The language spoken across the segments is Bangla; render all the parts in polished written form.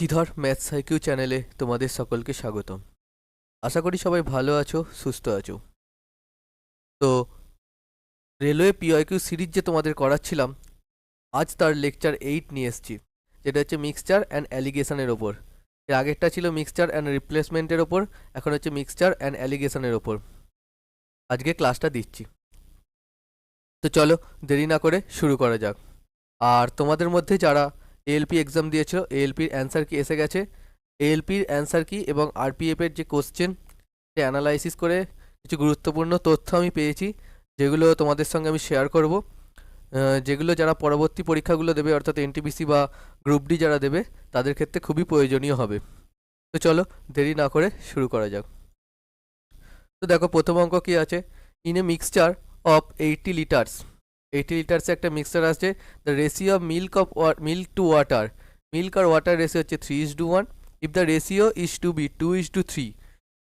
শ্রীধর ম্যাথস আইকিউ চ্যানেলে তোমাদের সকলকে স্বাগতম। আশা করি সবাই ভালো আছো, সুস্থ আছো। তো রেলওয়ে পিওয়াইকিউ সিরিজ যে তোমাদের করাচ্ছিলাম, আজ তার লেকচার 8 নিয়ে এসেছি, যেটা হচ্ছে মিক্সচার অ্যান্ড অ্যালিগেশনের ওপর। এর আগেরটা ছিল মিক্সচার অ্যান্ড রিপ্লেসমেন্টের ওপর, এখন হচ্ছে মিক্সচার অ্যান্ড অ্যালিগেশনের ওপর আজকে ক্লাসটা দিচ্ছি। তো চলো দেরি না করে শুরু করা যাক। আর তোমাদের মধ্যে যারা এএলপি এক্সাম দিয়েছিল, এএলপির অ্যান্সার কি এসে গেছে। এএলপির অ্যান্সার কি এবং আরপিএফের যে কোশ্চেন সে অ্যানালাইসিস করে কিছু গুরুত্বপূর্ণ তথ্য আমি পেয়েছি, যেগুলো তোমাদের সঙ্গে আমি শেয়ার করব, যেগুলো যারা পরবর্তী পরীক্ষাগুলো দেবে, অর্থাৎ এনটিপিসি বা গ্রুপ ডি যারা দেবে তাদের ক্ষেত্রে খুবই প্রয়োজনীয় হবে। তো চলো দেরি না করে শুরু করা যাক। তো দেখো প্রথম অঙ্ক কী আছে, in a mixture of 80 litres, 80 লিটার্সে একটা মিক্সচার আছে, the ratio of milk to water, milk আর ওয়াটার রেশিও হচ্ছে 3:1, if the ratio is to be 2:3,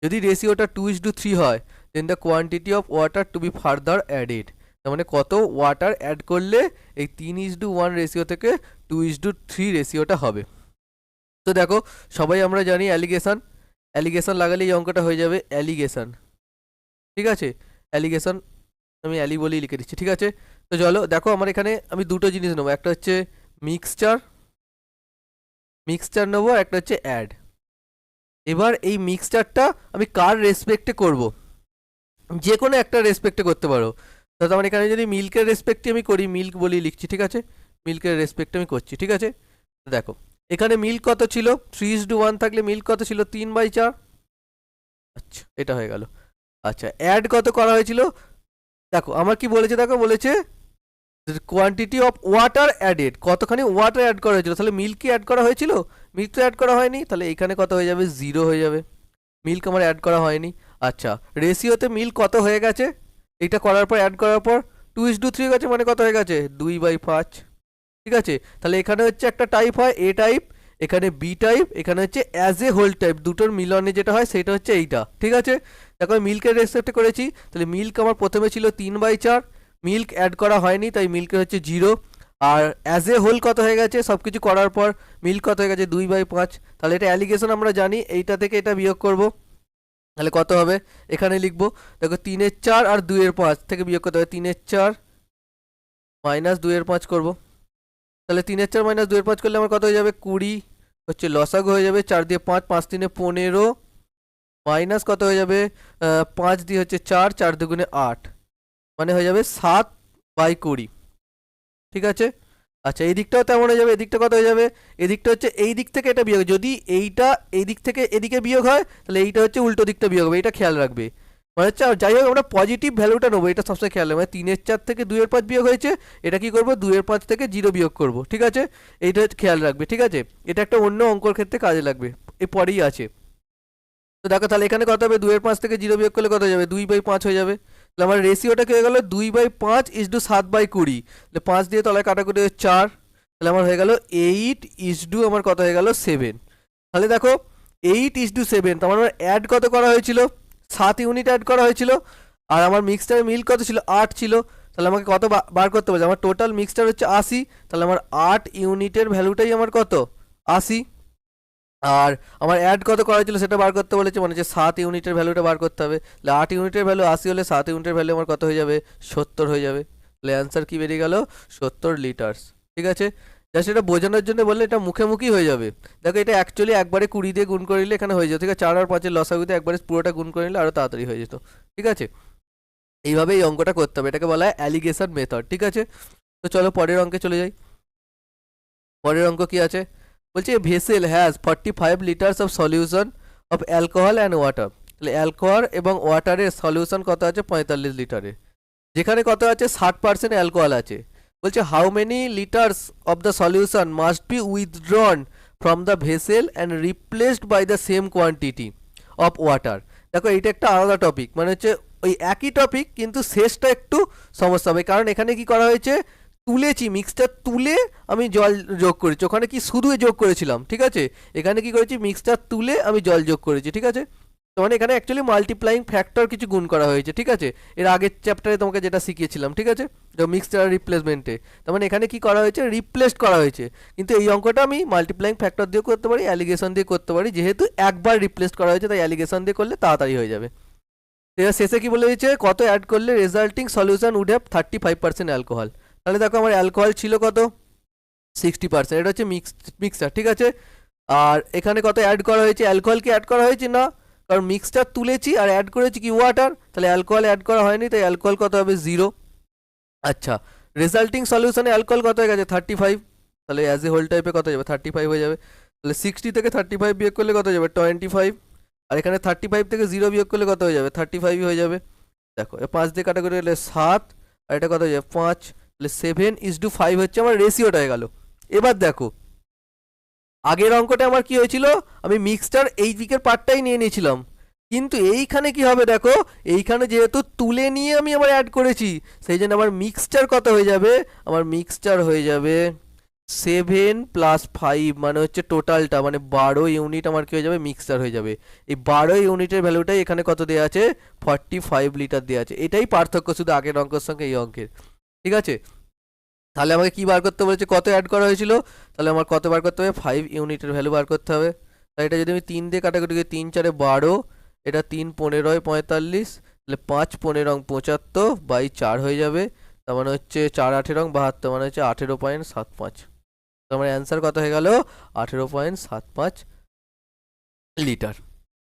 যদি রেশিওটা 2:3 হয়, then the quantity of water to be further added, তার মানে কত ওয়াটার অ্যাড করলে এই 3:1 রেশিও থেকে 2:3 রেশিওটা হবে। তো দেখো সবাই আমরা জানি অ্যালিগেশন, অ্যালিগেশন লাগালে এই অঙ্কটা হয়ে যাবে অ্যালিগেশন, ঠিক আছে। অ্যালিগেশন আমি অ্যালি বলেই লিখে দিচ্ছি, ঠিক আছে। তো চলো দেখো আমার এখানে আমি দুটো জিনিস নেবো, একটা হচ্ছে মিক্সচার, মিক্সচার নেবো, একটা হচ্ছে অ্যাড। এবার এই মিক্সচারটা আমি কার রেসপেক্টে করব, যে কোনো একটা রেসপেক্টে করতে পারো। তো আমার এখানে যদি মিল্কের রেসপেক্টে আমি করি, মিল্ক বলেই লিখছি, ঠিক আছে, মিল্কের রেসপেক্টে আমি করছি, ঠিক আছে। দেখো এখানে মিল্ক কত ছিল, 3:1 থাকলে মিল্ক কত ছিল, 3/4। আচ্ছা এটা হয়ে গেল। আচ্ছা অ্যাড কত করা হয়েছিল, দেখো আমার কি বলেছে, দেখো বলেছে কোয়ান্টিটি অফ ওয়াটার অ্যাডেড, কতখানি ওয়াটার অ্যাড করা হয়েছিল, তাহলে মিল্ক কি অ্যাড করা হয়েছিল, মিল্ক তো অ্যাড করা হয়নি, তাহলে এখানে কত হয়ে যাবে, 0 হয়ে যাবে, মিল্ক আমার অ্যাড করা হয়নি। আচ্ছা রেশিওতে মিল্ক কত হয়ে গেছে, এইটা করার পর অ্যাড করার পর 2:3 গেছে, মানে কত হয়ে গেছে 2/5, ঠিক আছে। তাহলে এখানে হচ্ছে একটা টাইপ হয় এ টাইপ, এখানে বি টাইপ, এখানে হচ্ছে অ্যাজ এ হোল টাইপ, দুটোর মিলনে যেটা হয় সেটা হচ্ছে এইটা, ঠিক আছে। দেখো মিল্কের রেসিপিটা করেছি, তাহলে মিল্ক আমার প্রথমে ছিল 3/4, মিল্ক অ্যাড করা হয়নি তাই মিল্কের হচ্ছে 0, আর অ্যাজ এ হোল কত হয়ে গেছে, সব কিছু করার পর মিল্ক কত হয়ে গেছে 2/5। তাহলে এটা অ্যালিগেশন আমরা জানি, এইটা থেকে এটা বিয়োগ করব, তাহলে কত হবে এখানে লিখবো, দেখো 3/4 আর 2/5 থেকে বিয়োগ করতে হবে, 3/4 মাইনাস 2/5 করবো, তাহলে 3/4 মাইনাস 2/5 করলে আমার কত হয়ে যাবে 20, হচ্ছে লসাগু হয়ে যাবে 4 দিয়ে 5, 5 3 15, মাইনাস কত হয়ে যাবে 5 দিয়ে হচ্ছে 4, 4 2 8, মানে হয়ে যাবে 7/20, ঠিক আছে। আচ্ছা এই দিকটাও তেমন হয়ে যাবে, এদিকটা কত হয়ে যাবে, এদিকটা হচ্ছে এই দিক থেকে এটা বিয়োগ, যদি এইটা এই দিক থেকে এদিকে বিয়োগ হয় তাহলে এইটা হচ্ছে উল্টো দিকটা বিয়োগ হবে, এটা খেয়াল রাখবে। মানে হচ্ছে যাই হোক আমরা পজিটিভ ভ্যালুটা নেবো, এটা সবসময় খেয়াল রাখবে, 3/4 থেকে 2/5 বিয়োগ হয়েছে, এটা কি করবো 2/5 থেকে 0 বিয়োগ করবো, ঠিক আছে, এইটা খেয়াল রাখবে, ঠিক আছে। এটা একটা অন্য অঙ্কর ক্ষেত্রে কাজে লাগবে, এর পরেই আছে। তো দেখো তাহলে এখানে কত হবে, 2/5 থেকে 0 বিয়োগ করলে কত হয়ে যাবে 2/5 হয়ে যাবে, তাহলে আমার রেশিওটা কি হয়ে গেল 2/5:7/20, তাহলে 5 দিয়ে তলায় কাটাকুটি 4, তাহলে আমার হয়ে গেল 8:, আমার কত হয়ে গেল 7। তাহলে দেখো 8:7, তার মানে আমার অ্যাড কত করা হয়েছিল 7 ইউনিট অ্যাড করা হয়েছিল, আর আমার মিক্সচারের মিল্ক কত ছিল 8 ছিল, তাহলে আমাকে কত বার করতে হবে, আমার টোটাল মিক্সচার হচ্ছে 80, তাহলে আমার 8 ইউনিটের ভ্যালুটাই আমার কত 80, আর আমার অ্যাড কত করা হয়েছিল সেটা বার করতে বলেছে, মানে হচ্ছে 7 ইউনিটের ভ্যালুটা বার করতে হবে, তাহলে 8 ইউনিটের ভ্যালু 80 হলে 7 ইউনিটের ভ্যালু আমার কত হয়ে যাবে 70 হয়ে যাবে, তাহলে অ্যান্সার কি বেরিয়ে গেল 70 লিটার্স, ঠিক আছে। জাস্ট এটা বোঝানোর জন্য বললে এটা মুখে মুখেই হয়ে যাবে। দেখো এটা অ্যাকচুয়ালি একবারে 20 দিয়ে গুণ করে নিলে এখানে হয়ে যেত, ঠিক আছে, 4 আর 5-এর লসাগুতে একবারে পুরোটা গুণ করে নিলে আরও তাড়াতাড়ি হয়ে যেত, ঠিক আছে। এইভাবে এই অঙ্কটা করতে হবে, এটাকে বলা হয় অ্যালিগেশন মেথড, ঠিক আছে। তো চলো পরের অঙ্কে চলে যাই। পরের অঙ্ক কি আছে, বলছে vessel has 45 litres of solution of alcohol and water, তাহলে অ্যালকোহল এবং ওয়াটারের সলিউশন কত আছে 45 লিটারে, যেখানে কত আছে 60% অ্যালকোহল আছে। বলছে how many liters of the solution must be withdrawn from the vessel and replaced by the same quantity of water. দেখো এইটা একটা আলাদা টপিক, মানে হচ্ছে ওই একই টপিক কিন্তু শেষটা একটু সমস্যা হবে, কারণ এখানে কি করা হয়েছে তুলেছি, মিক্সচার তুলে আমি জল যোগ করেছি, ওখানে কি শুধু যোগ করেছিলাম, ঠিক আছে, এখানে কি করেছি মিক্সচার তুলে আমি জল যোগ করেছি, ঠিক আছে। তো মানে এখানে অ্যাকচুয়ালি মাল্টিপ্লাইং ফ্যাক্টর কিছু গুণ করা হয়েছে, ঠিক আছে, এর আগের চ্যাপ্টারে তোমাকে যেটা শিখিয়েছিলাম, ঠিক আছে, তো মিক্সচার রিপ্লেসমেন্টে। তার মানে এখানে কি করা হয়েছে, রিপ্লেসড করা হয়েছে। কিন্তু এই অঙ্কটা আমি মাল্টিপ্লাইং ফ্যাক্টর দিয়ে করতে পারি, অ্যালিগেশন দিয়ে করতে পারি, যেহেতু একবার রিপ্লেস করা হয়েছে তাই অ্যালিগেশন দিয়ে করলে তাড়াতাড়ি হয়ে যাবে। এবার শেষে কি বলে দিয়েছে, কত অ্যাড করলে resulting solution would have 35% alcohol. তাহলে দেখো আমার অ্যালকোহল ছিল কত, 60%, এটা হচ্ছে মিক্সচার, ঠিক আছে। আর এখানে কত অ্যাড করা হয়েছে, অ্যালকোহল কি অ্যাড করা হয়েছে না, কারণ মিক্সচার তুলেছি আর অ্যাড করেছি কি ওয়াটার, তাহলে অ্যালকোহল অ্যাড করা হয়নি, তাই অ্যালকোহল কত হবে 0। আচ্ছা, রেজাল্টিং সলিউশনে অ্যালকোহল কত হয়ে গেছে 35, তাহলে অ্যাজ এ হোল টাইপে কত যাবে 35 হয়ে যাবে। তাহলে 60 থেকে 35 বিয়োগ করলে কত যাবে 25, আর এখানে 35 থেকে 0 বিয়োগ করলে কত হয়ে যাবে 35 হয়ে যাবে। দেখো 5 দিয়ে কাটাকুটি হলে 7, আর এটা কত হয়ে যাবে 5, তাহলে 7:5 হচ্ছে আমার রেশিওটা হয়ে গেল। এবার দেখো আগের অঙ্কটা আমার কি হয়েছিল, আমি মিক্সচার এই দিকের পার্টটাই নিয়ে নিয়েছিলাম, কিন্তু এইখানে কি হবে দেখো, এইখানে যেহেতু তুলে নিয়ে আমি আবার অ্যাড করেছি, সেই জন্য আমার মিক্সচার কত হয়ে যাবে, আমার মিক্সচার হয়ে যাবে 7 + 5, মানে হচ্ছে টোটালটা মানে 12 ইউনিট আমার কি হয়ে যাবে মিক্সচার হয়ে যাবে। এই 12 ইউনিটের ভ্যালুটাই এখানে কত দেওয়া আছে 45 লিটার দেওয়া আছে। এটাই পার্থক্য শুধু আগের অঙ্কের সঙ্গে এই অঙ্কের, ঠিক আছে। তাহলে আমাকে কি বার করতে বলেছে, কত অ্যাড করা হয়েছিল, তাহলে আমার কত বার করতে হবে 5 ইউনিটের ভ্যালু বার করতে হবে। তাই এটা যদি আমি 3 দিয়ে কাটাকুটি করি, 3 4 12, এটা 3 15 45, তাহলে 5 15 75 বাই 4 হয়ে যাবে, তার মানে হচ্ছে 4 18 72, মানে হচ্ছে 18.75। তো আমার অ্যান্সার কত হয়ে গেল 18.75 লিটার।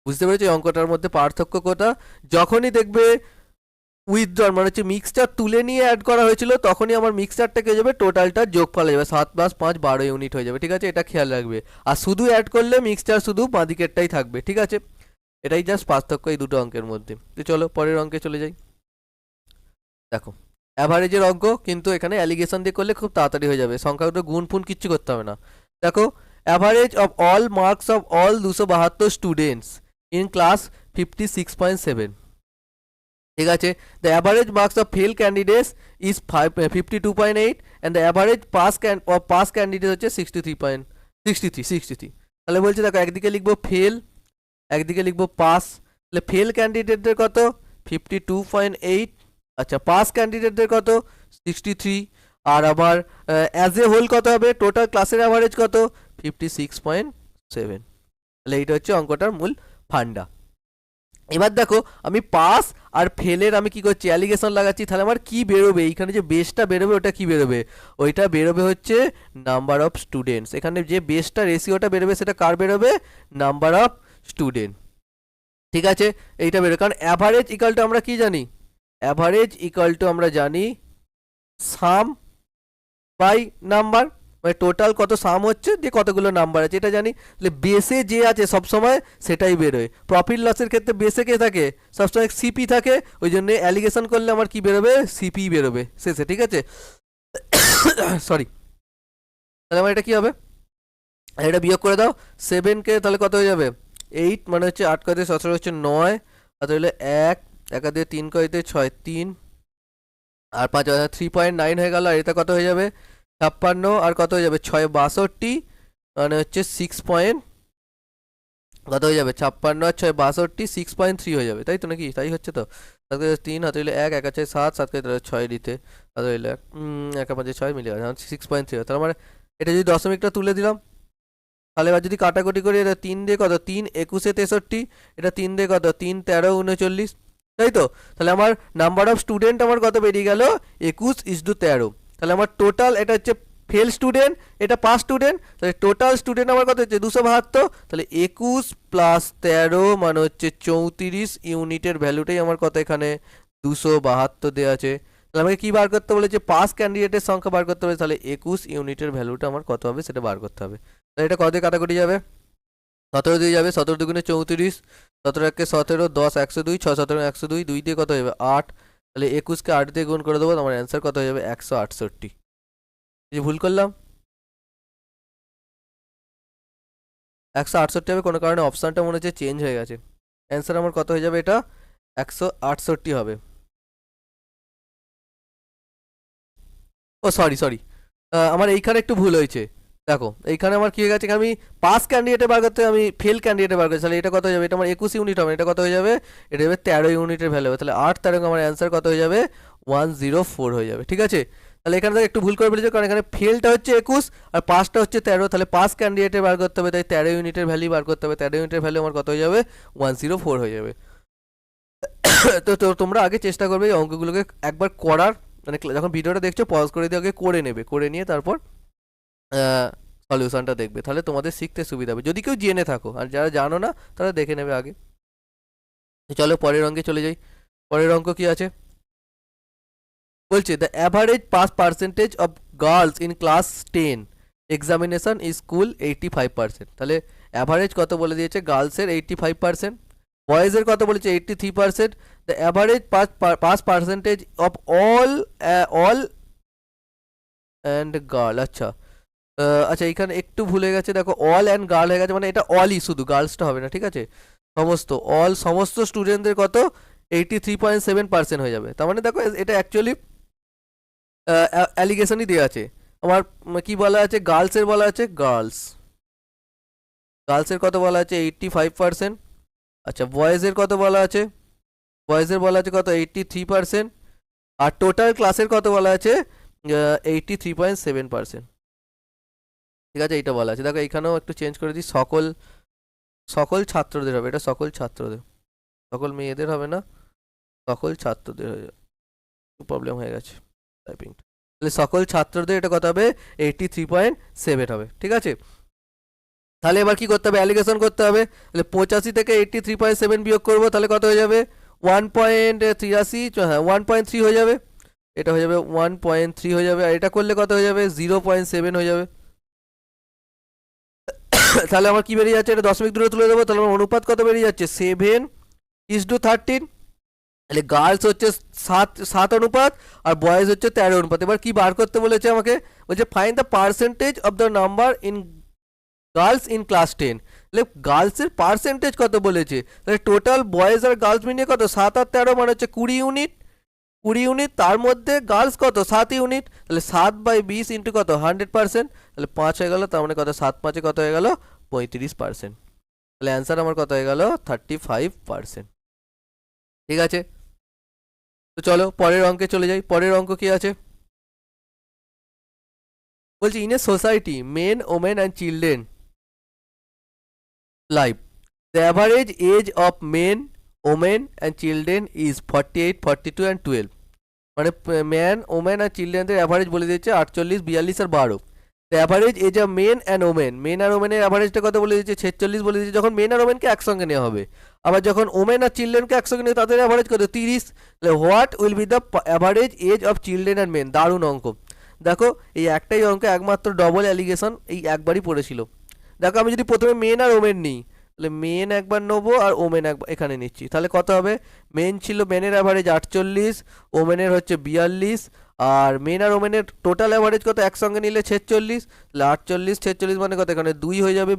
বুঝতে পেরেছি অঙ্কটার মধ্যে পার্থক্য কোথা, যখনই দেখবে উইথড্রল মানে হচ্ছে মিক্সচার তুলে নিয়ে অ্যাড করা হয়েছিল, তখনই আমার মিক্সচারটা হয়ে যাবে টোটালটার যোগফল হয়ে যাবে 7 + 5 12 ইউনিট হয়ে যাবে, ঠিক আছে, এটা খেয়াল রাখবে। আর শুধু অ্যাড করলে মিক্সচার শুধু বাঁদিকেরটাই থাকবে, ঠিক আছে, এটাই জাস্ট পার্থক্য এই দুটো অঙ্কের মধ্যে। তো চলো পরের অঙ্কে চলে যাই। দেখো অ্যাভারেজের অঙ্ক, কিন্তু এখানে অ্যালিগেশন দিয়ে করলে খুব তাড়াতাড়ি হয়ে যাবে, সংখ্যাগুলো গুণ ফুন কিচ্ছু করতে হবে না। দেখো average of all marks of all 272 students in class 56.7, ঠিক আছে। The average marks of fail candidates is 52.8 and the average pass candidate হচ্ছে 63. তাহলে বলছে দেখো একদিকে লিখবো ফেল, একদিকে লিখবো পাস। তাহলে ফেল ক্যান্ডিডেটদের কত 52.8, আচ্ছা পাস ক্যান্ডিডেটদের কত 63, আর আবার অ্যাজ এ হোল কত হবে, টোটাল ক্লাসের অ্যাভারেজ কত 56.7। তাহলে এইটা হচ্ছে অঙ্কটার মূল ফান্ডা। এবার দেখো আমি পাস আর ফেলের আমি কি করছি অ্যালিগেশন লাগাচ্ছি, তাহলে আমার কি বেরোবে, এইখানে যে বেসটা বেরোবে ওটা কি বেরোবে, ওইটা বেরোবে হচ্ছে নাম্বার অফ স্টুডেন্টস। এখানে যে বেসটা রেশিওটা বেরোবে সেটা কার বেরোবে, নাম্বার অফ স্টুডেন্ট, ঠিক আছে, এইটা বেরোবে। কারণ অ্যাভারেজ ইকাল টু আমরা কি জানি, অ্যাভারেজ ইকাল টু আমরা জানি সাম বাই নাম্বার, মানে টোটাল কত সাম হচ্ছে দিয়ে কতগুলো নাম্বার আছে এটা জানি। তাহলে বেসে যে আছে সবসময় সেটাই বেরোয়, প্রফিট লসের ক্ষেত্রে বেসে কে থাকে সবসময় সিপি থাকে, ওই জন্য অ্যালিগেশন করলে আমার কি বেরোবে সিপি বেরোবে শেষে, ঠিক আছে, সরি। তাহলে আমার এটা কি হবে, এটা বিয়োগ করে দাও 7কে, তাহলে কত হয়ে যাবে 8, মানে হচ্ছে 8 × 17 হচ্ছে 9, আর তাহলে 1 1 দিয়ে 3 × 6 3, আর 5 3.9 হয়ে গেল, আর এটা কত হয়ে যাবে 56, আর কত হয়ে যাবে 6 62, মানে হচ্ছে 6 পয়েন্ট কত হয়ে যাবে 56 আর 6 62 6.3 হয়ে যাবে, তাই তো নাকি, তাই হচ্ছে তো। 3 হাতে হইলে 1 1 আছে 7 7 কে 6 দিতে, হাতে হইলে 1 5 6 মিলে গেছে 6.3। তার মানে এটা যদি দশমিকটা তুলে দিলাম, তাহলে এবার যদি কাটাকুটি করি, এটা 3 দিয়ে কত 3 21 63, এটা 3 দিয়ে কত 3 13 39, তাই তো। তাহলে আমার নাম্বার অফ স্টুডেন্ট আমার কত বেরিয়ে গেল 21:13। তাহলে আমার টোটাল এটা হচ্ছে ফেল স্টুডেন্ট, এটা পাস স্টুডেন্ট, তাহলে টোটাল স্টুডেন্ট আমার কত হচ্ছে 272, তাহলে 21 + 13 মানে হচ্ছে 34 ইউনিটের ভ্যালুটাই আমার কত এখানে 272 দেওয়া আছে। তাহলে আমাকে কী বার করতে বলেছে, পাস ক্যান্ডিডেটের সংখ্যা বার করতে হবে, তাহলে 21 ইউনিটের ভ্যালুটা আমার কত হবে সেটা বার করতে হবে। তাহলে এটা কত দিয়ে কাটাকুটি যাবে 17 দিয়ে যাবে, 17 দুগুণে 34, 17 1 17, 10 102, 6 17 102, 2 দিয়ে কত হয়ে যাবে 8, তাহলে 21কে 8 দিয়ে গুণ করে দেবো, আমার অ্যান্সার কত হয়ে যাবে 168। যে ভুল করলাম 168 হবে, কোনো কারণে অপশানটা মনে হচ্ছে চেঞ্জ হয়ে গেছে, অ্যান্সার আমার কত হয়ে যাবে এটা 168 হবে। ও সরি আমার এইখানে একটু ভুল হয়েছে, দেখো এইখানে আমার কি হয়ে গেছে, আমি পাস ক্যান্ডিডেটে বার করতে আমি ফেল ক্যান্ডিডেটে বার করছি, তাহলে এটা কত হয়ে যাবে, এটা আমার 21 ইউনিট হবে, এটা কত হয়ে যাবে, এটা হবে 13 ইউনিটের ভ্যালু হবে, তাহলে 8 আমার অ্যান্সার কত হয়ে যাবে, 104 হয়ে যাবে। ঠিক আছে, তাহলে এখানে তো একটু ভুল করে ফেলেছে, কারণ এখানে ফেলটা হচ্ছে 21 আর পাসটা হচ্ছে 13, তাহলে পাস ক্যান্ডিডেটে বার করতে হবে, তাই 13 ইউনিটের ভ্যালু বার করতে হবে, 13 ইউনিটের ভ্যালু আমার কত হয়ে যাবে, 104 হয়ে যাবে। তো তোমরা আগে চেষ্টা করবে এই অঙ্কগুলোকে একবার করার, মানে যখন ভিডিওটা দেখছো পজ করে দিয়ে আগে করে নেবে, করে নিয়ে তারপর সলিউশনটা দেখবে, তাহলে তোমাদের শিখতে সুবিধা হবে যদি কেউ জেনে থাকো, আর যারা জানো না তারা দেখে নেবে আগে। তো চলো পরের অঙ্কে চলে যাই। পরের অঙ্ক কি আছে বলছে, the average pass percentage of girls in class 10 examination is school 85%। তাহলে অ্যাভারেজ কত বলে দিয়েছে, গার্লসের 85%, বয়েজের কত বলেছে 83%। The average pass percentage of all and girl, আচ্ছা আচ্ছা এখানে একটু ভুলে গেছে, দেখো অল অ্যান্ড গার্ল হয়ে গেছে, মানে এটা অলই, শুধু গার্লসটা হবে না, ঠিক আছে, সমস্ত স্টুডেন্টদের কত 83.7% হয়ে যাবে। তার মানে দেখো এটা অ্যাকচুয়ালি অ্যালিগেশনই দেওয়া আছে আমার, কি বলা আছে, গার্লসের বলা আছে, গার্লসের কত বলা আছে 85%। আচ্ছা বয়েজের কত বলা আছে, বয়েজের বলা আছে কত 83%, আর টোটাল ক্লাসের কত বলা আছে 83.7%। ঠিক আছে, এইটা বলা আছে, দেখো এইখানেও একটু চেঞ্জ করে দিই, সকল ছাত্রদের হবে, এটা সকল ছাত্রদের, সকল মেয়েদের হবে না, সকল ছাত্রদের হয়ে যাবে, প্রবলেম হয়ে গেছে টাইপিংটা, তাহলে সকল ছাত্রদের এটা কত হবে 83.7 হবে। ঠিক আছে, তাহলে এবার কি করতে হবে, অ্যালিগেশন করতে হবে, তাহলে 85 থেকে 83.7 বিয়োগ করবো, তাহলে কত হয়ে যাবে 1.83, হ্যাঁ 1.3 হয়ে যাবে, এটা হয়ে যাবে 1.3 হয়ে যাবে, আর এটা করলে কত হয়ে যাবে 0.7 হয়ে যাবে। তাহলে আমার কি বেরিয়ে যাচ্ছে, এটা দশমিক দূরে তুলে দেবো, তাহলে আমার অনুপাত কত বেরিয়ে যাচ্ছে 7:13। তাহলে গার্লস হচ্ছে 7 অনুপাত আর বয়েজ হচ্ছে 13 অনুপাত। এবার কি বার করতে বলেছে আমাকে, বলছে find the percentage of the number in girls in class 10। তাহলে গার্লসের পার্সেন্টেজ কত বলেছে, তাহলে টোটাল বয়েজ আর গার্লস মিলিয়ে কত 7 আর 13 মানে হচ্ছে 20 ইউনিট, 20 ইউনিট, তার মধ্যে গার্লস কত 7 ইউনিট, তাহলে 7/20 ইন্টু কত 100%, তাহলে 5 হয়ে গেল, তার মানে কত 7×5 কত হয়ে গেল 35%। তাহলে অ্যান্সার আমার কত হয়ে গেল 35%। ঠিক আছে, তো চলো পরের অঙ্কে চলে যাই। পরের অঙ্ক কি আছে বলছি, in a society men women and children life, the average age of men women and children is 48, 42 and 12। মানে ম্যান ওমেন আর চিলড্রেনদের অ্যাভারেজ বলে দিচ্ছে 48, 42 আর 12। The average age of men and women, men আর ওমেনের অ্যাভারেজটা কত বলে দিচ্ছে 46 বলে দিচ্ছে, যখন মেন আর ওমেনকে একসঙ্গে নেওয়া হবে, আবার যখন ওমেন আর চিলড্রেনকে একসঙ্গে নেবে তাদের অ্যাভারেজ কত 30। তাহলে what will be the average age of children and men. দারুণ অঙ্ক, দেখো এই একটাই অঙ্ক, একমাত্র ডবল অ্যালিগেশন এই একবারই পড়েছিল। দেখো আমি যদি প্রথমে মেন আর ওমেন নিই, তাহলে মেন একবার নেবো আর ওমেন একবার এখানে নিচ্ছি, তাহলে কত হবে, মেন ছিল, মেনের অ্যাভারেজ 48, ওমেনের হচ্ছে 42, আর মেন আর ওমেনের টোটাল অ্যাভারেজ কত একসঙ্গে নিলে 46, তাহলে 48 46 মানে কত এখানে 2 হয়ে যাবে,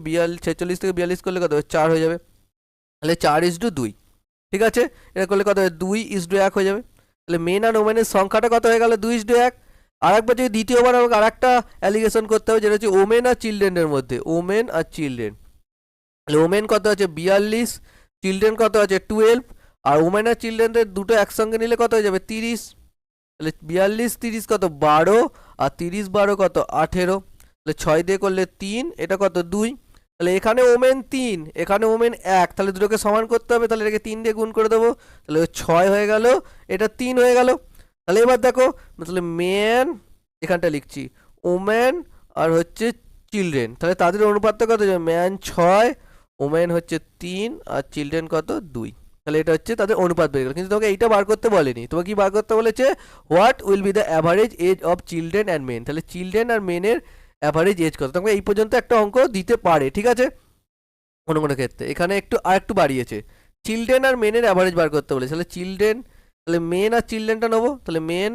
46 থেকে 42 করলে কত 4 হয়ে যাবে, তাহলে 4:2। ঠিক আছে, এটা করলে কত হবে 2:1 হয়ে যাবে, তাহলে মেন আর ওমেনের সংখ্যাটা কত হয়ে গেল 2:1। আর একবার যদি দ্বিতীয়বার আমাকে আর একটা অ্যালিগেশন করতে হবে, যেটা হচ্ছে ওমেন আর চিলড্রেনের মধ্যে, ওমেন আর চিলড্রেন, তাহলে ওমেন কত আছে 42, চিলড্রেন কত আছে 12, আর ওমেন আর চিলড্রেনদের দুটো একসঙ্গে নিলে কত হয়ে যাবে 30, তাহলে 42 30 কত 12, আর 30 12 কত 18, তাহলে 6 দিয়ে করলে 3, এটা কত 2, তাহলে এখানে ওমেন 3 এখানে ওমেন 1, তাহলে দুটোকে সমান করতে হবে, তাহলে এটাকে 3 দিয়ে গুণ করে দেবো, তাহলে 6 হয়ে গেল, এটা 3 হয়ে গেল। তাহলে এবার দেখো, তাহলে মেন এখানটা লিখছি, ওমেন আর হচ্ছে চিলড্রেন, তাহলে তাদের অনুপাতটা কত যাবে, ম্যান 6, ওমেন হচ্ছে 3 আর চিলড্রেন কত 2, তাহলে এটা হচ্ছে তাদের অনুপাত বেরিয়ে গেল। কিন্তু তোমাকে এইটা বার করতে বলেনি, তোমাকে কি বার করতে বলেছে, what will be the average age of children and men. তাহলে চিলড্রেন আর মেনের অ্যাভারেজ এজ কত, তোমাকে এই পর্যন্ত একটা অঙ্ক দিতে পারে, ঠিক আছে, কোনো কোনো ক্ষেত্রে। এখানে একটু বাড়িয়েছে, চিলড্রেন আর মেনের অ্যাভারেজ বার করতে বলেছে, তাহলে চিলড্রেন, তাহলে মেন আর চিলড্রেনটা নেবো, তাহলে মেন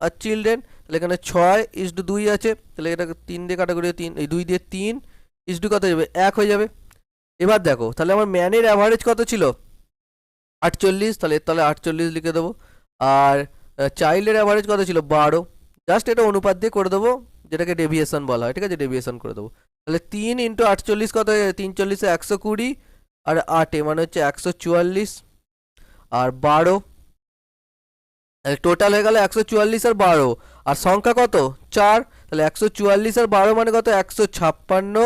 আর চিলড্রেন, তাহলে এখানে 6:2 আছে, তাহলে এটাকে 3 দিয়ে কাটাকুটি 3, এই 2 দিয়ে 3:2 কত যাবে 1 হয়ে যাবে। এবার দেখো, তাহলে আমার ম্যানের অ্যাভারেজ কত ছিল 48, তাহলে 48 লিখে দেবো, আর চাইল্ডের অ্যাভারেজ কত ছিল 12, জাস্ট এটা অনুপাত দিয়ে করে দেবো, যেটাকে ডেভিয়েশন বলা হয়, ঠিক আছে, ডেভিয়েশন করে দেবো। তাহলে 3 ইন্টু 48 কত হয়ে যাবে, 3 চল্লিশে 120, আর 8 মানে হচ্ছে 144, আর 12, তাহলে টোটাল হয়ে গেল 144 আর 12, আর সংখ্যা কত 4, তাহলে 144 আর 12 মানে কত 156,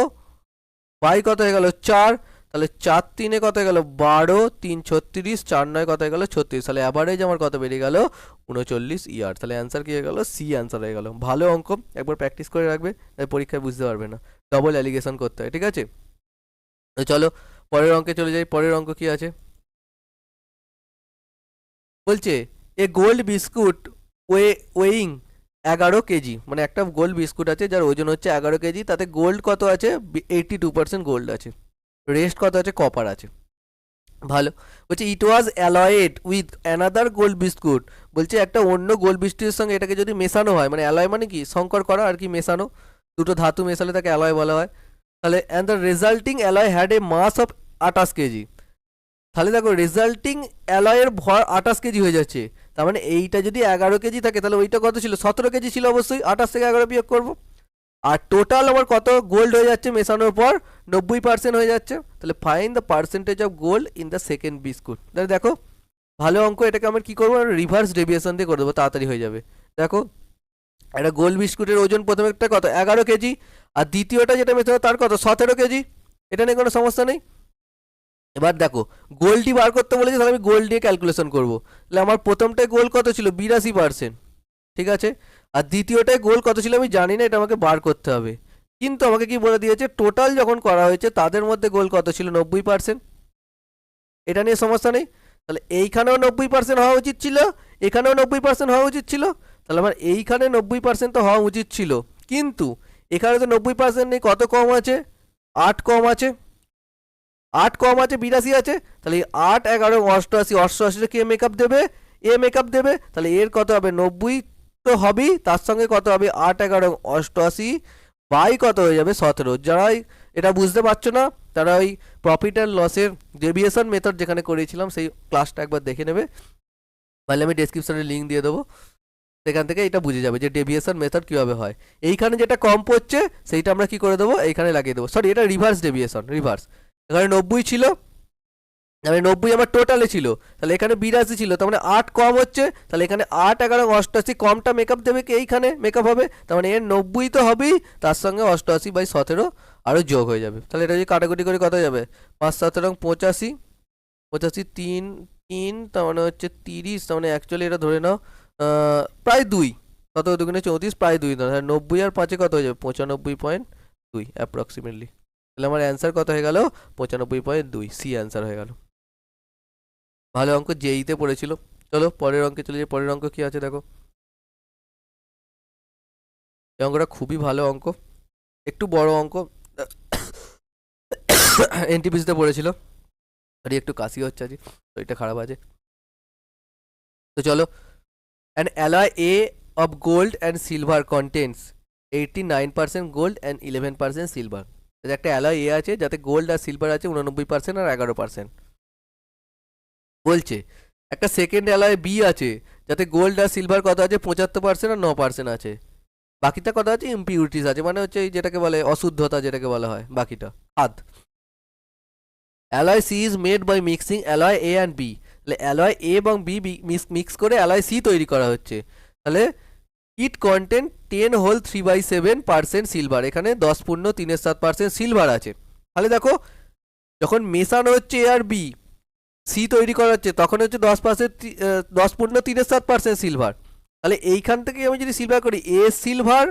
বাই কত হয়ে গেল 4, তাহলে 4 3 কত হয়ে গেল 12, 3 36, 4 9 কত হয়ে গেল 36, তাহলে অ্যাভারেজ আমার কত বেরিয়ে গেল 39 ইয়ার। তাহলে অ্যান্সার কি হয়ে গেল, সি অ্যান্সার হয়ে গেল। ভালো অঙ্ক, একবার প্র্যাকটিস করে রাখবে, তাই পরীক্ষায় বুঝতে পারবে না, ডবল অ্যালিগেশন করতে হয়, ঠিক আছে। তো চলো পরের অঙ্কে চলে যাই। পরের অঙ্ক কি আছে বলছে, a gold biscuit weighing 11 KG, মানে একটা গোল্ড বিস্কুট আছে যার ওজন হচ্ছে 11 কেজি, তাতে গোল্ড কত আছে 82% গোল্ড আছে, রেস্ট কত আছে কপার আছে। ভালো, বলছে it was alloyed with another gold biscuit, বলছে একটা অন্য গোল্ড বিস্কুটের সঙ্গে এটাকে যদি মেশানো হয়, মানে অ্যালয় মানে কি সংকর করা আর কি, মেশানো, দুটো ধাতু মেশালে তাকে অ্যালয় বলা হয়। তাহলে and the resulting alloy had a mass of 28 KG, তাহলে দেখো রেজাল্টিং অ্যালয়ের ভর 28 কেজি হয়ে যাচ্ছে, তার মানে এইটা যদি 11 কেজি থাকে তাহলে ওইটা কত ছিল 17 কেজি ছিল, অবশ্যই 28 থেকে 11 বিয়োগ করবো। আর টোটাল আমার কত গোল্ড হয়ে যাচ্ছে মেশানোর পর 90% হয়ে যাচ্ছে, তাহলে fine the percentage of gold in the second biscuit. তাহলে দেখো ভালো অঙ্ক, এটাকে আমরা কী করবো, রিভার্স ডেভিয়েশন দিয়ে করে দেবো, তাড়াতাড়ি হয়ে যাবে। দেখো একটা গোল্ড বিস্কুটের ওজন প্রথমে একটা কত 11 কেজি, আর দ্বিতীয়টা যেটা মেশানো তার কত 17 কেজি, এটা নিয়ে কোনো সমস্যা নেই। এবার দেখো গোল্ডই বার করতে বলেছে, তাহলে আমি গোল্ড দিয়ে ক্যালকুলেশন করবো। তাহলে আমার প্রথমটায় গোল্ড কত ছিল 82%, ঠিক আছে, আর দ্বিতীয়টায় গোল কত ছিল আমি জানি না, এটা আমাকে বার করতে হবে। কিন্তু আমাকে কি বলে দিয়েছে, টোটাল যখন করা হয়েছে তাদের মধ্যে গোল কত ছিল 90%, এটা নিয়ে সমস্যা নেই। তাহলে এইখানেও 90% হওয়া উচিত ছিল, এখানেও 90% হওয়া উচিত ছিল, তাহলে আমার এইখানে 90% তো হওয়া উচিত ছিল, কিন্তু এখানে তো 90% নেই, কত কম আছে 8 কম আছে, 8 কম আছে 82 আছে, তাহলে 8 11 88, 88 কে মেকআপ দেবে, এ মেকআপ দেবে, তাহলে এর কত হবে 90 তো হবেই, তার সঙ্গে কত হবে 8 11 88 বাই কত হয়ে যাবে 17। যারাই এটা বুঝতে পারছো না তারা ওই প্রফিট অ্যান্ড লসের ডেভিয়েশন মেথড যেখানে করেছিলাম সেই ক্লাসটা একবার দেখে নেবে, তাহলে আমি ডেসক্রিপশনে লিঙ্ক দিয়ে দেবো, সেখান থেকে এটা বুঝে যাবে যে ডেভিয়েশন মেথড কীভাবে হয়। এইখানে যেটা কম পড়ছে সেইটা আমরা কি করে দেবো, এইখানে লাগিয়ে দেবো, সরি এটা রিভার্স ডেভিয়েশন, রিভার্স। এখানে 90 ছিল, তাহলে 90 আমার টোটালে ছিল, তাহলে এখানে 82 ছিল, তার মানে 8 কম হচ্ছে, তাহলে এখানে 8 11 88 কমটা মেকআপ দেবে কি এইখানে মেকআপ হবে, তার মানে এর 90 তো হবেই, তার সঙ্গে 88/17 আরও যোগ হয়ে যাবে। তাহলে এটা যদি কাটাকুটি করে কত যাবে 5 7 85, 85 3 3, তার মানে হচ্ছে 30, তার মানে অ্যাকচুয়ালি এটা ধরে নাও প্রায় 2, কত 2 গুণে 34 প্রায় 2, তাহলে 90 আর 5 কত হয়ে যাবে 95.2 অ্যাপ্রক্সিমেটলি। তাহলে আমার অ্যান্সার কত হয়ে গেল 95.2, সি অ্যান্সার হয়ে গেল। ভালো অঙ্ক, জেইতে পড়েছিল। চলো পরের অঙ্কে চলে যাই। পরের অঙ্ক কি আছে দেখো, এই অঙ্কটা খুবই ভালো অঙ্ক, একটু বড় অঙ্ক, এনটিপিসিতে পড়েছিল, আর একটু কাশি হচ্ছে আজ, তো এটা খারাপ আছে। তো চলো, an alloy A of gold and silver contents 89% gold and 11% silver. একটা অ্যালয় এ আছে যাতে গোল্ড আর সিলভার আছে 89% আর 11%। বলছে একটা সেকেন্ড অ্যালয় বি আছে যাতে গোল্ড আর সিলভার কত আছে 75% আর 9% আছে, বাকিটা কত আছে ইম্পিউরিটিস আছে, মানে হচ্ছে এই যেটাকে বলে অশুদ্ধতা যেটাকে বলা হয়, বাকিটা আদ। Alloy C is made by mixing alloy A and B, তাহলে অ্যালয় এ এবং বি মিক্স করে অ্যালয় সি তৈরি করা হচ্ছে, তাহলে ইট কন্টেন্ট 10 হোল 3/7% সিলভার, এখানে 10.37% সিলভার আছে। তাহলে দেখো যখন মেশানো হচ্ছে এ আর বি, সি তৈরি করা হচ্ছে, তখন হচ্ছে 10.37% সিলভার, তাহলে এইখান থেকে আমি যদি সিলভার করি A silver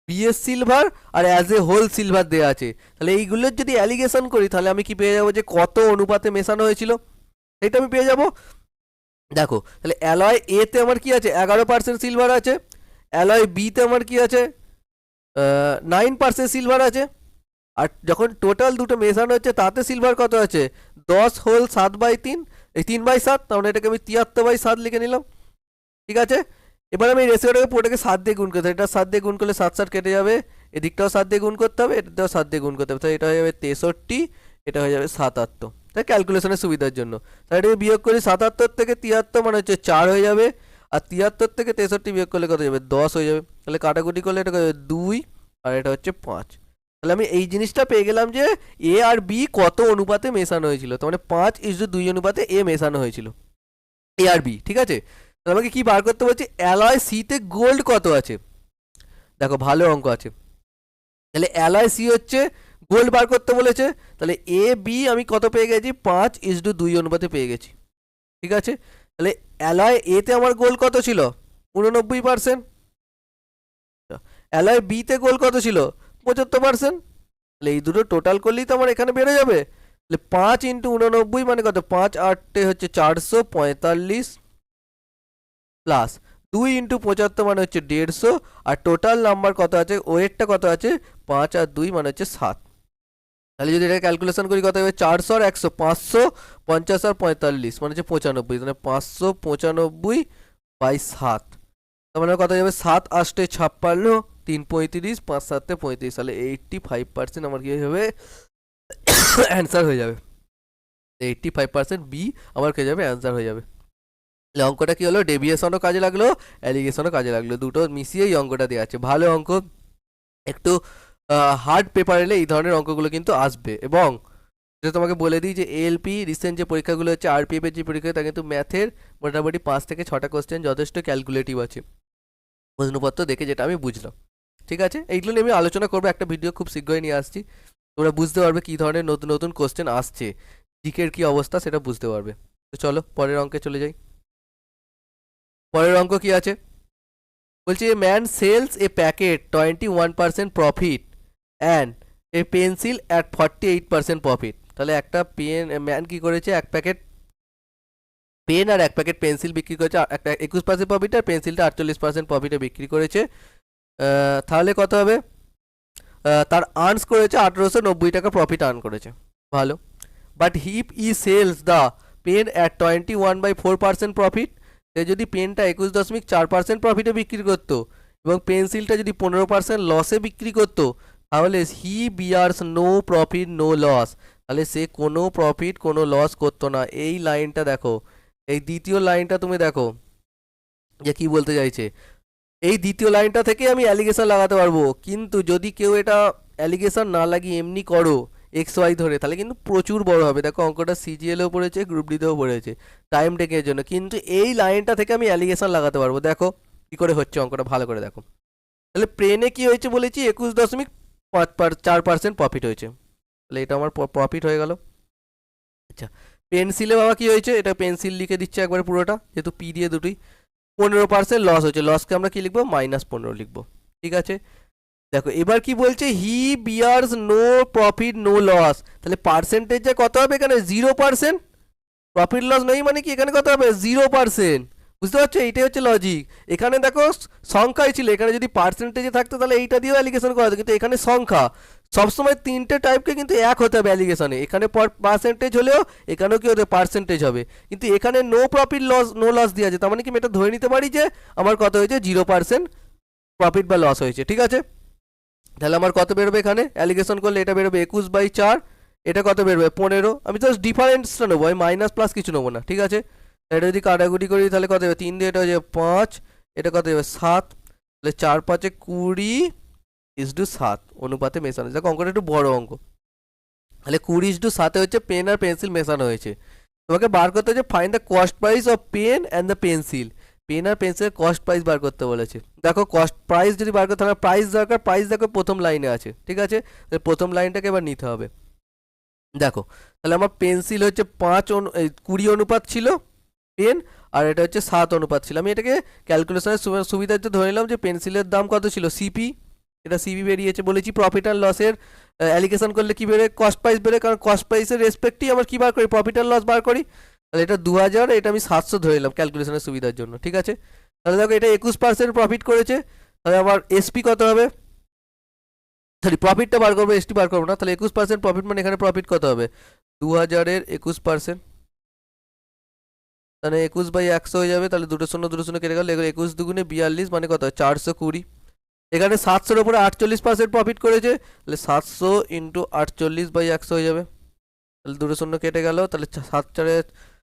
B is silver আর অ্যাজ এ হোল সিলভার দেওয়া আছে, তাহলে এইগুলোর যদি অ্যালিগেশন করি তাহলে আমি কি পেয়ে যাবো যে কত অনুপাতে মেশানো হয়েছিল, এটা আমি পেয়ে যাবো। দেখো তাহলে অ্যালয় এতে আমার কি আছে 11% সিলভার আছে, অ্যালয় বিতে আমার কি আছে 9% সিলভার আছে, আর যখন টোটাল দুটো মেশানো হচ্ছে তাতে সিলভার কত আছে 10 হোল 7/3, এই 3/7, তাহলে এটাকে আমি 73/7 লিখে নিলাম, ঠিক আছে। এবার আমি রেশিওটাকে পুরোটাকে 7 দিয়ে গুণ করতে হবে, এটা 7 দিয়ে গুণ করলে 7 7 কেটে যাবে, এদিকটাও 7 দিয়ে গুণ করতে হবে, এটাতেও 7 দিয়ে গুণ করতে হবে, তাহলে এটা হয়ে যাবে 63, এটা হয়ে যাবে 77, তাই ক্যালকুলেশনের সুবিধার জন্য। তাহলে এটাকে বিয়োগ করি 77 থেকে 73 মানে হচ্ছে 4 হয়ে যাবে, আর 73 থেকে 63 বিয়োগ করলে কত যাবে 10 হয়ে যাবে, তাহলে কাটাকুটি করলে এটা 2 আর এটা হচ্ছে 5। তাহলে আমি এই জিনিসটা পেয়ে গেলাম যে এ আর বি কত অনুপাতে মেশানো হয়েছিল, তার মানে 5:2 অনুপাতে এ মেশানো হয়েছিল এ আর বি, ঠিক আছে। তাহলে আমাকে কি বার করতে বলছে, অ্যালয় সিতে গোল্ড কত আছে। দেখো ভালো অঙ্ক আছে, তাহলে অ্যালয় সি হচ্ছে গোল্ড বার করতে বলেছে, তাহলে এ বি আমি কত পেয়ে গেছি 5:2 অনুপাতে পেয়ে গেছি, ঠিক আছে। তাহলে অ্যালয় এতে আমার গোল্ড কত ছিল 89%, অ্যালয় বিতে গোল্ড কত ছিল 75%, তাহলে এই দুটো টোটাল করলেই তো আমার এখানে বেড়ে যাবে। তাহলে 5 × 89 মানে কত, 5×8 হচ্ছে 445 প্লাস 2 × 75 মানে হচ্ছে 150, আর টোটাল নাম্বার কত আছে, ওয়েটটা কত আছে 5 আর 2 মানে হচ্ছে 7। তাহলে যদি এটা ক্যালকুলেশন করি কত হবে, 400 আর 100, 550 আর 45 মানে হচ্ছে 95, মানে 595/7, তার মানে কত যাবে 7×8 = 56, 3 × 35, 5×7 = 35, তাহলে 85% আমার কি হবে অ্যান্সার হয়ে যাবে। 85% বি আমার কে যাবে অ্যান্সার হয়ে যাবে। তাহলে অঙ্কটা কি হলো, ডেভিয়েশনও কাজে লাগলো, অ্যালিগেশনও কাজে লাগলো, দুটো মিশিয়েই অঙ্কটা দেওয়া আছে। ভালো অঙ্ক, একটু হার্ড পেপার এলে এই ধরনের অঙ্কগুলো কিন্তু আসবে। এবং যেটা তোমাকে বলে দিই যে এএলপি রিসেন্ট যে পরীক্ষাগুলো হচ্ছে, আরপিএফ এর যে পরীক্ষা, তা কিন্তু ম্যাথের মোটামুটি 5 থেকে 6টা কোশ্চেন যথেষ্ট ক্যালকুলেটিভ আছে প্রশ্নপত্র দেখে, যেটা আমি বুঝলাম, ঠিক আছে। এইগুলো নিয়ে আমি আলোচনা করবো, একটা ভিডিও খুব শীঘ্রই নিয়ে আসছি, তোমরা বুঝতে পারবে কী ধরনের নতুন নতুন কোশ্চেন আসছে, জিকের কী অবস্থা সেটা বুঝতে পারবে। তো চলো পরের অঙ্কে চলে যাই। পরের অঙ্ক কি আছে বলছি, man sells a packet 21% profit and a pencil at 48% profit. তাহলে একটা ম্যান কি করেছে, এক প্যাকেট পেন আর এক প্যাকেট পেন্সিল বিক্রি করেছে, একটা 21% প্রফিট আর পেন্সিলটা 48% প্রফিটে বিক্রি করেছে। তাহলে কত হবে, তার আর্নস করেছে 1890 টাকা প্রফিট আর্ন করেছে, ভালো। বাট হিপ he sells the pen at 21/4% profit, সে যদি পেনটা 21.4% প্রফিটে বিক্রি করতো এবং পেন্সিলটা যদি 15% লসে বিক্রি করতো, তাহলে হি বিয়ার্স নো প্রফিট নো লস, তাহলে সে কোনো প্রফিট কোনো লস করতো না। এই লাইনটা দেখো, এই দ্বিতীয় লাইনটা তুমি দেখো যে কি বলতে চাইছে। এই দ্বিতীয় লাইনটা থেকে আমি অ্যালিগেশন লাগাতে পারবো, কিন্তু যদি কেউ এটা অ্যালিগেশন না লাগিয়ে এমনি করো এক্স ওয়াই ধরে, তাহলে কিন্তু প্রচুর বড় হবে। দেখো অঙ্কটা সিজিএলেও পড়েছে, গ্রুপ ডিতেও পড়েছে, টাইম টেকের জন্য, কিন্তু এই লাইনটা থেকে আমি অ্যালিগেশন লাগাতে পারবো। দেখো কি করে হচ্ছে অঙ্কটা, ভালো করে দেখো। তাহলে প্লেনে কি হয়েছে বলেছি, 21.4% প্রফিট হয়েছে, তাহলে এটা আমার প্রফিট হয়ে গেল। আচ্ছা, পেন্সিলে বাবা কি হয়েছে, এটা পেন্সিল লিখে দিচ্ছে একবারে পুরোটা, যেহেতু পি দিয়ে দুটোই। 15% লস হয়েছে, লসকে আমরা কি লিখবো -15 লিখবো, ঠিক আছে। দেখো এবার কি বলছে, হি বিয়ার্স নো প্রফিট নো লস, তাহলে পার্সেন্টেজে কত হবে এখানে 0%, প্রফিট লস নেই মানে কি এখানে কত হবে 0%, বুঝতে পারছো, এইটাই হচ্ছে লজিক। এখানে দেখো সংখ্যাই ছিল, এখানে যদি পার্সেন্টেজে থাকতো তাহলে এইটা দিয়েও অ্যালিগেশন করা হতো, কিন্তু এখানে সংখ্যা, সবসময় তিনটে টাইপকে কিন্তু এক হতে হবে অ্যালিগেশনে, এখানে পার্সেন্টেজ হলেও এখানেও কি হতে পার্সেন্টেজ হবে, কিন্তু এখানে no profit loss no loss দিয়ে আছে, তার মানে কি আমি এটা ধরে নিতে পারি যে আমার কত হয়েছে 0% প্রফিট বা লস হয়েছে, ঠিক আছে। তাহলে আমার কত বেরোবে এখানে অ্যালিগেশন করলে, এটা বেরোবে 21/4, এটা কত বেরোবে 15, আমি জাস্ট ডিফারেন্সটা নেবো, আমি মাইনাস প্লাস কিছু নেবো না, ঠিক আছে। এটা যদি কাটাকুটি করি তাহলে কত হবে, 3 দিয়ে এটা হয়ে যাবে 5, এটা কত যাবে 7, তাহলে 4 5 20:7 অনুপাতে মেশানো। দেখো অঙ্কটা একটু বড় অঙ্ক, তাহলে 20:7 হচ্ছে পেন আর পেন্সিল মেশানো হয়েছে। তোমাকে বার করতে হচ্ছে find the cost price of pen and the pencil, pen আর পেন্সিলের কস্ট প্রাইস বার করতে বলেছে। দেখো কস্ট প্রাইস যদি বার করতে হবে, প্রাইস দরকার, প্রাইস দেখো প্রথম লাইনে আছে, ঠিক আছে, তাহলে প্রথম লাইনটাকে এবার নিতে হবে। দেখো তাহলে আমার পেন্সিল হচ্ছে 20 অনুপাত ছিল পেন, আর এটা হচ্ছে 7 অনুপাত ছিল। আমি এটাকে ক্যালকুলেশনের সুবিধার্থে ধরে নিলাম যে পেন্সিলের দাম কত ছিল সিপি, এটা সিপি বেরিয়েছে, বলেছি প্রফিট আর লসের অ্যালিগেশন করলে কি বেরোয় কস্ট প্রাইস বেরোয়, কারণ কস্ট প্রাইসের রেসপেক্টেই আমার কি বার করি প্রফিট আর লস বার করি। তাহলে এটা 2000, এটা আমি 700 ধরে নিলাম ক্যালকুলেশনের সুবিধার জন্য, ঠিক আছে। তাহলে দেখো এটা 21% প্রফিট করেছে, তাহলে আমার এসপি কত হবে, সরি প্রফিটটা বার করবো, এসটি বার করবো না। তাহলে 21% প্রফিট মানে এখানে প্রফিট কত হবে 2000-এর 21%, তাহলে 21/100 হয়ে যাবে, তাহলে দুটো শূন্য কেটে গেল, এগুলো 21 দুগুণে 42 মানে কত 420। এখানে 700-এর উপরে 48% প্রফিট করেছে, তাহলে 700 × 48/100 হয়ে যাবে, তাহলে দুটো শূন্য কেটে গেল, তাহলে 7 4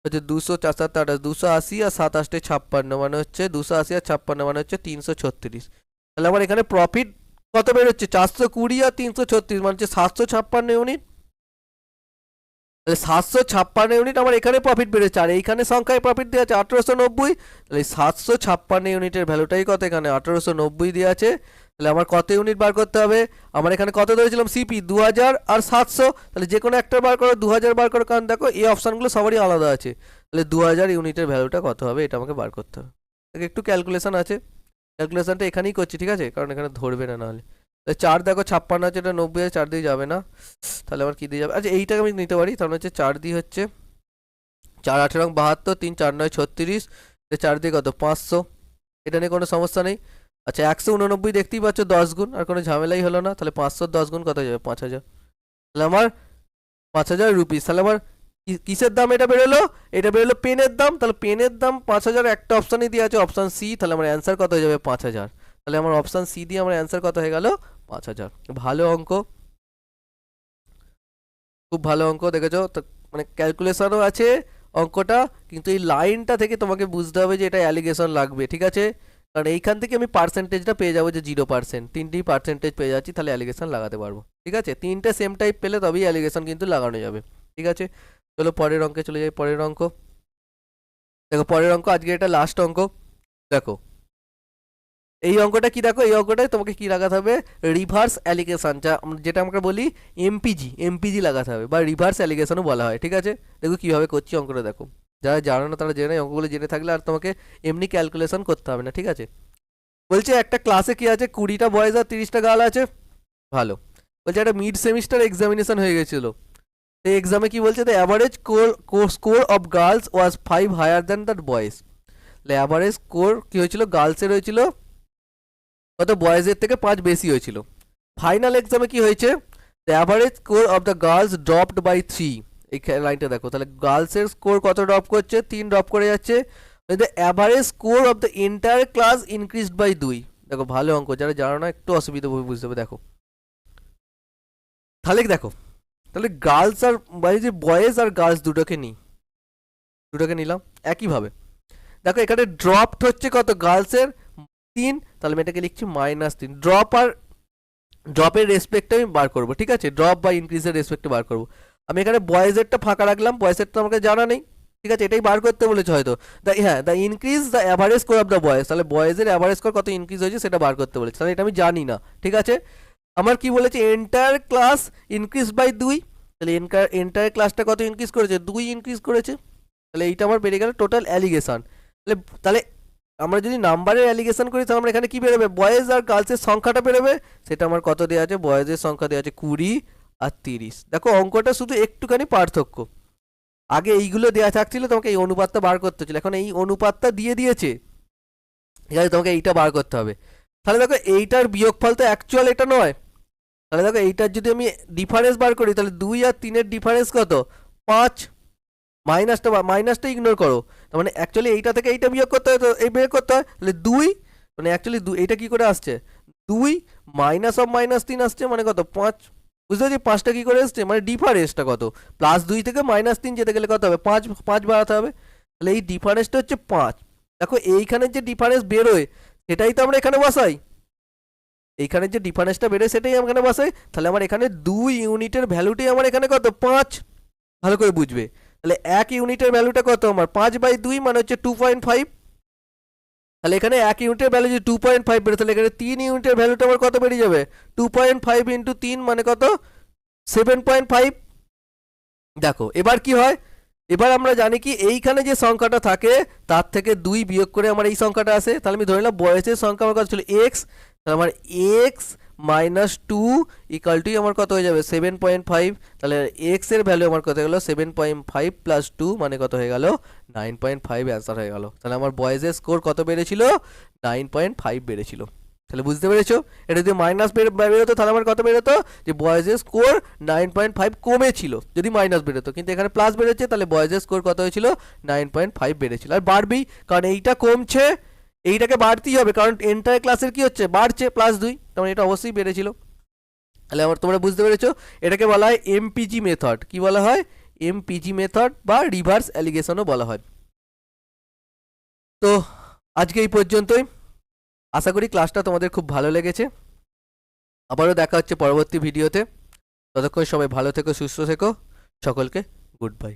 হচ্ছে 200 4 7 28 280 আর 7 8 56 মানে হচ্ছে 280 আর 56 মানে হচ্ছে 336। তাহলে আমার এখানে প্রফিট কত বেরোচ্ছে 420 আর 336 মানে হচ্ছে 756 ইউনিট। তাহলে 756 ইউনিট আমার এখানে প্রফিট বেড়েছে, আর এইখানে সংখ্যায় প্রফিট দেওয়া আছে 1890। তাহলে 756 ইউনিটের ভ্যালুটাই কত এখানে 1890 দেওয়া আছে। তাহলে আমার কত ইউনিট বার করতে হবে, আমার এখানে কত ধরেছিলাম সিপি 2000 আর 700, তাহলে যে কোনো একটা বার করো 2000 বার করো, কারণ দেখো এই অপশানগুলো সবারই আলাদা আছে। তাহলে 2000 ইউনিটের ভ্যালুটা কত হবে এটা আমাকে বার করতে হবে। একটু ক্যালকুলেশন আছে, ক্যালকুলেশনটা এখানেই করছি, ঠিক আছে, কারণ এখানে ধরবে না নাহলে। 4 দেখো 56 আছে, এটা 90 আছে, 4 দিয়ে যাবে না, তাহলে আমার কী দিয়ে যাবে, আচ্ছা এইটাকে আমি নিতে পারি, তাহলে হচ্ছে 4 দিয়ে হচ্ছে 4 8 রং 72, 3 4 9 36, 4 দিয়ে কত 500, এটা নিয়ে কোনো সমস্যা নেই। আচ্ছা 189 দেখতেই পাচ্ছ 10 গুণ, আর কোনো ঝামেলাই হলো না। তাহলে 500 10 গুণ কত যাবে 5000, তাহলে আমার 5000 রুপিস। তাহলে আমার কিসের দাম এটা বেরোলো, এটা বেরোলো পেনের দাম। তাহলে পেনের দাম 5000, একটা অপশানই দিয়ে আছে অপশান সি, তাহলে আমার অ্যান্সার কত হয়ে যাবে 5000। তাহলে আমার অপশান সি দিয়ে আমার অ্যান্সার কত হয়ে গেল 5000। ভালো অঙ্ক, খুব ভালো অঙ্ক দেখেছো তো, মানে ক্যালকুলেশনও আছে অঙ্কটা, কিন্তু এই লাইনটা থেকে তোমাকে বুঝতে হবে যে এটা অ্যালিগেশন লাগবে, ঠিক আছে, কারণ এইখান থেকে আমি পার্সেন্টেজটা পেয়ে যাবো যে 0%, তিনটেই পার্সেন্টেজ পেয়ে যাচ্ছি, তাহলে অ্যালিগেশন লাগাতে পারবো, ঠিক আছে, তিনটে সেম টাইপ পেলে তবেই অ্যালিগেশন কিন্তু লাগানো যাবে, ঠিক আছে। চলো পরের অঙ্কে চলে যাই। পরের অঙ্ক দেখো, পরের অঙ্ক আজকে এটা লাস্ট অঙ্ক। দেখো এই অঙ্কটা কি, দেখো এই অঙ্কটায় তোমাকে কি লাগাতে হবে, রিভার্স অ্যালিগেশন, যেটা আমরা বলি এমপিজি লাগাতে হবে, বা রিভার্স অ্যালিগেশনও বলা হয়, ঠিক আছে। দেখো কীভাবে করছি অঙ্কটা, দেখো যারা জানো না তারা জেনে, অঙ্কগুলো জেনে থাকলে আর তোমাকে এমনি ক্যালকুলেশন করতে হবে না, ঠিক আছে। বলছে একটা ক্লাসে কি আছে 20টা বয়েজ আর 30টা গার্ল আছে, ভালো। বলছে একটা মিড সেমিস্টার এক্সামিনেশন হয়ে গেছিলো, এই এক্সামে কি বলছে, the average score of girls was 5 higher than that boys. Average score কি হয়েছিল, গার্লসের হয়েছিল কত, বয়েজের থেকে 5 বেশি হয়েছিল। ফাইনাল এক্সামে কি হয়েছে, the average score of the girls dropped by 3, এই লাইনটা দেখো, তাহলে গার্লসের স্কোর কত ড্রপ করছে, 3 ড্রপ করে যাচ্ছে। The average score of the entire class increased by 2। দেখো ভালো অঙ্ক, যারা জানো না একটু অসুবিধা বুঝতে হবে। দেখো তাহলে দেখো, তাহলে গার্লস আর যে বয়েজ আর গার্লস দুটোকে নিলাম একইভাবে। দেখো এখানে ড্রপড হচ্ছে কত, গার্লসের 3, তাহলে আমি এটাকে লিখছি -3। ড্রপের রেসপেক্টে আমি বার করবো, ঠিক আছে, ড্রপ বা ইনক্রিজের রেসপেক্টে বার করবো। আমি এখানে বয়েজেরটা ফাঁকা রাখলাম, বয়েজেরটা আমাকে জানা নেই, ঠিক আছে, এটাই বার করতে বলেছে হয়তো। The increase the average score of the boys, তাহলে বয়েজের অ্যাভারেজ স্কোর কত ইনক্রিজ হয়েছে সেটা বার করতে বলেছে, তাহলে এটা আমি জানি না, ঠিক আছে। আমার কি বলেছে, এন্টায়ার ক্লাস ইনক্রিজ বাই 2, তাহলে এন্টায়ার ক্লাসটা কত ইনক্রিজ করেছে, 2 ইনক্রিজ করেছে, তাহলে এইটা আমার বেড়ে গেল টোটাল অ্যালিগেশন। তাহলে আমরা যদি নাম্বারের অ্যালিগেশন করি তাহলে আমরা এখানে কি বেরোবে, বয়েজ আর গার্লসের সংখ্যাটা বেরোবে, সেটা আমার কত দেওয়া আছে, বয়েজের সংখ্যা দেওয়া আছে 20 আর 30। দেখো অঙ্কটা শুধু একটুখানি পার্থক্য, আগে এইগুলো দেওয়া থাকছিল, তোমাকে এই অনুপাতটা বার করতে হচ্ছিল, এখন এই অনুপাতটা দিয়ে দিয়েছে, ঠিক আছে, তোমাকে এইটা বার করতে হবে। তাহলে দেখো এইটার বিয়োগফল তো অ্যাকচুয়াল এটা নয়, তাহলে দেখো এইটার যদি আমি ডিফারেন্স বার করি, তাহলে 2 আর 3-এর ডিফারেন্স কত 5, মাইনাসটা ইগনোর করো, তার মানে অ্যাকচুয়ালি এইটা থেকে এইটা বিয়োগ করতে হয়, তো এই বিয়োগ করতে হয়, তাহলে 2 মানে অ্যাকচুয়ালি এইটা কি করে আসছে, 2 -3 আসছে, মানে কত 5, বুঝতে পারছি 5টা কি করে আসছে, মানে ডিফারেন্সটা কত, +2 থেকে -3 যেতে গেলে কত হবে 5 বাড়াতে হবে, তাহলে এই ডিফারেন্সটা হচ্ছে 5। দেখো এইখানে যে ডিফারেন্স বেরোয় সেটাই তো আমরা এখানে বসাই, এইখানে যে ডিফারেন্সটা বেরোয় সেটাই আমরা এখানে বসাই, তাহলে আমার এখানে 2 ইউনিটের ভ্যালুটাই আমার এখানে কত 5, ভালো করে বুঝবে। তাহলে 1 ইউনিটের ভ্যালুটা কত আমার 5/2 মানে হচ্ছে 2.5, তাহলে এখানে 1 ইউনিটের ভ্যালু যদি 2.5 বেরো, তাহলে এখানে 3 ইউনিটের ভ্যালুটা আমার কত বেরিয়ে যাবে, 2.5 × 3 মানে কত 7.5। দেখো এবার কি হয়, এবার আমরা জানি কি এইখানে যে সংখ্যাটা থাকে তার থেকে 2 বিয়োগ করে আমার এই সংখ্যাটা আসে, তাহলে আমি ধরে নিলাম বয়সের সংখ্যা আমার কত ছিল x, তাহলে আমার x -2 = আমার কত হয়ে যাবে 7.5, তাহলে x এর ভ্যালু আমার কত গেল 7.5 + 2 মানে কত হয়ে গেল 9.5, অ্যান্সার হয়ে গেল। তাহলে আমার বয়েজের স্কোর কত বেড়েছিল 9.5 বেড়েছিল, তাহলে বুঝতে পেরেছো, এটা যদি মাইনাস বেরোতো তাহলে আমার কত বেরোতো, যে বয়েজের স্কোর 9.5 কমেছিল যদি মাইনাস বেরোতো, কিন্তু এখানে প্লাস বেরোচ্ছে, তাহলে বয়েজের স্কোর কত হয়েছিল 9.5 বেড়েছিল, আর বাড়বেই কারণ এইটা কমছে, এইটাকে বাড়তেই হবে, কারণ এন্টার ক্লাসের কি হচ্ছে বাড়ছে +2, তার মানে এটা অবশ্যই বেড়েছিল। তাহলে আমার তোমরা বুঝতে পেরেছো, এটাকে বলা হয় এমপিজি মেথড, কি বলা হয় এমপিজি মেথড বা রিভার্স অ্যালিগেশনও বলা হয়। তো আজকে এই পর্যন্তই। আশা করি ক্লাসটা তোমাদের খুব ভালো লেগেছে। আবারও দেখা হচ্ছে পরবর্তী ভিডিওতে। ততক্ষণ সবাই ভালো থেকো, সুস্থ থেকো। সকলকে গুড বাই।